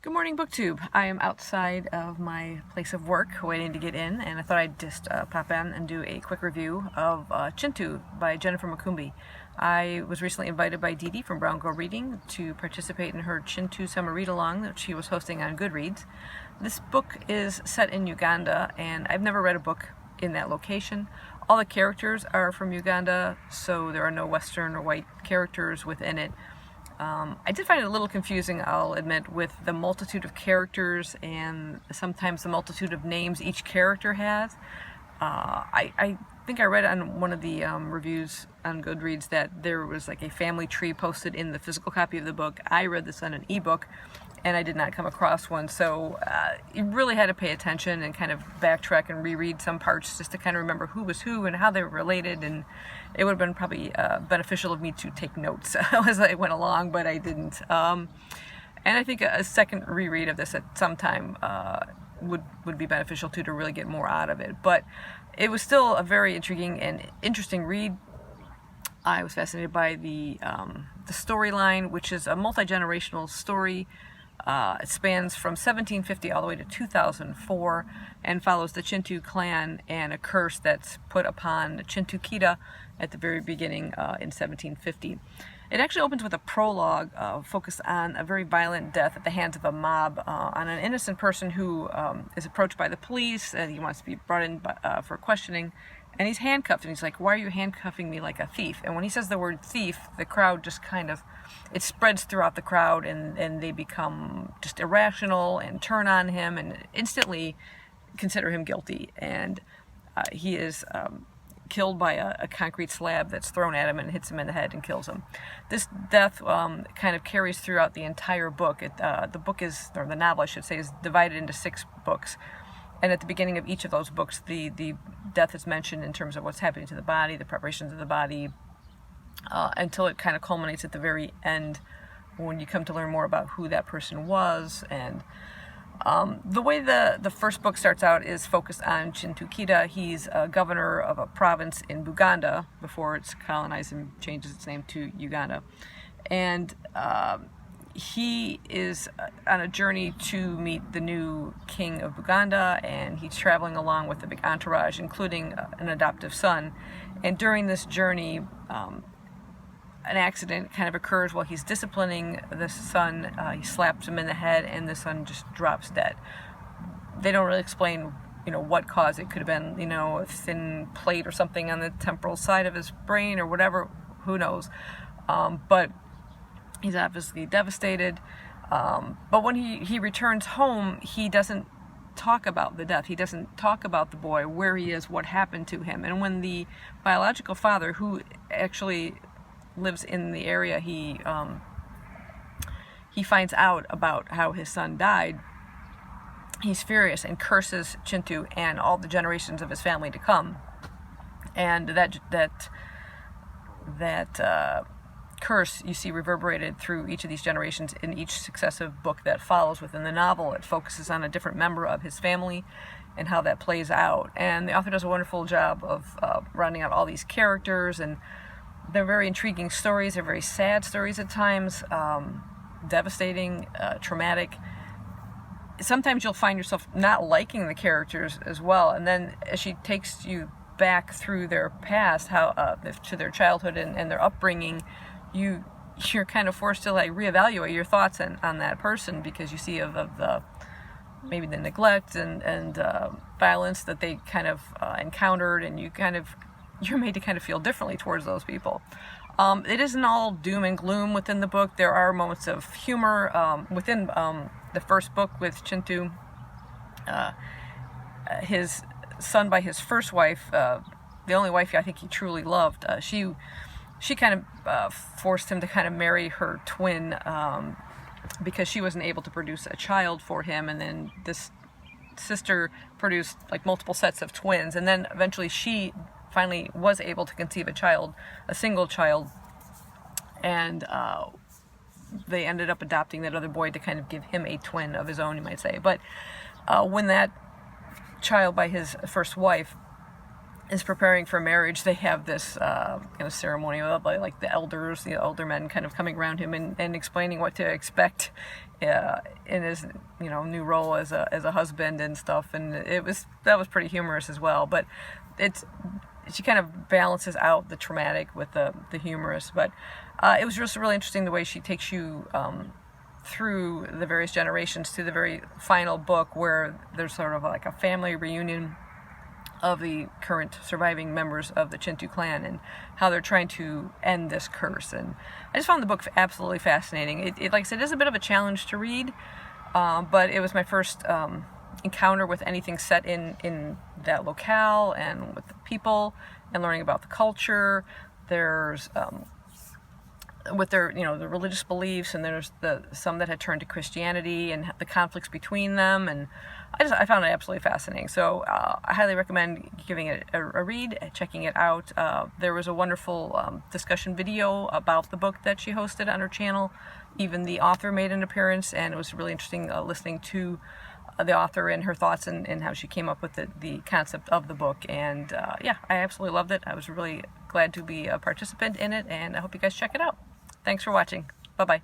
Good morning, BookTube. I am outside of my place of work waiting to get in, and I thought I'd just pop in and do a quick review of Kintu by Jennifer Makumbi. I was recently invited by Dee Dee from Brown Girl Reading to participate in her Kintu summer read-along that she was hosting on Goodreads. This book is set in Uganda, and I've never read a book in that location. All the characters are from Uganda, so there are no Western or white characters within it. I did find it a little confusing, I'll admit, with the multitude of characters and sometimes the multitude of names each character has. I think I read on one of the reviews on Goodreads that there was like a family tree posted in the physical copy of the book. I read this on an ebook, and I did not come across one, so you really had to pay attention and kind of backtrack and reread some parts just to kind of remember who was who and how they were related, and it would have been probably beneficial of me to take notes as I went along, but I didn't. And I think a second reread of this at some time would be beneficial too, to really get more out of it. But it was still a very intriguing and interesting read. I was fascinated by the storyline, which is a multi-generational story. It spans from 1750 all the way to 2004 and follows the Kintu clan and a curse that's put upon Kintu at the very beginning in 1750. It actually opens with a prologue focused on a very violent death at the hands of a mob on an innocent person who is approached by the police, and he wants to be brought in for questioning. And he's handcuffed, and he's like, "Why are you handcuffing me like a thief?" And when he says the word thief, the crowd just kind of, it spreads throughout the crowd, and they become just irrational and turn on him and instantly consider him guilty. And he is killed by a concrete slab that's thrown at him and hits him in the head and kills him. This death kind of carries throughout the entire book. The book is, or the novel I should say, is divided into 6 books. And at the beginning of each of those books, the death is mentioned in terms of what's happening to the body, the preparations of the body, until it kind of culminates at the very end when you come to learn more about who that person was. And the way the first book starts out is focused on Kintu. He's a governor of a province in Buganda before it's colonized and changes its name to Uganda. And he is on a journey to meet the new king of Buganda, and he's traveling along with a big entourage, including an adoptive son. And during this journey, an accident kind of occurs while he's disciplining the son. He slaps him in the head, and the son just drops dead. They don't really explain, what caused it. Could have been, a thin plate or something on the temporal side of his brain or whatever. Who knows? But he's obviously devastated. But when he returns home, he doesn't talk about the death. He doesn't talk about the boy, where he is, what happened to him. And when the biological father, who actually lives in the area, he finds out about how his son died, he's furious and curses Kintu and all the generations of his family to come. And that curse you see reverberated through each of these generations in each successive book that follows within the novel. It focuses on a different member of his family and how that plays out. And the author does a wonderful job of rounding out all these characters, and they're very intriguing stories. They're very sad stories at times, devastating, traumatic. Sometimes you'll find yourself not liking the characters as well, and then as she takes you back through their past, to their childhood and their upbringing, you're kind of forced to reevaluate your thoughts on that person, because you see of the maybe the neglect and violence that they kind of encountered, and you're made to kind of feel differently towards those people. It isn't all doom and gloom within the book. There are moments of humor within the first book with Kintu. His son by his first wife, the only wife I think he truly loved, she kind of forced him to kind of marry her twin because she wasn't able to produce a child for him, and then this sister produced multiple sets of twins, and then eventually she finally was able to conceive a single child, and they ended up adopting that other boy to kind of give him a twin of his own, you might say. But when that child by his first wife is preparing for marriage, they have this kind of ceremony of like the elders, the older men, kind of coming around him and explaining what to expect in his new role as a husband and stuff. And that was pretty humorous as well. But she kind of balances out the traumatic with the humorous. But it was just really interesting the way she takes you through the various generations to the very final book, where there's sort of like a family reunion of the current surviving members of the Kintu clan and how they're trying to end this curse. And I just found the book absolutely fascinating. It like I said, is a bit of a challenge to read, but it was my first encounter with anything set in that locale and with the people and learning about the culture. There's with their the religious beliefs, and there's some that had turned to Christianity and the conflicts between them, and I found it absolutely fascinating. So I highly recommend giving it a read, checking it out. There was a wonderful discussion video about the book that she hosted on her channel. Even the author made an appearance, and it was really interesting listening to the author and her thoughts and how she came up with the concept of the book. And yeah, I absolutely loved it. I was really glad to be a participant in it, and I hope you guys check it out. Thanks for watching. Bye-bye.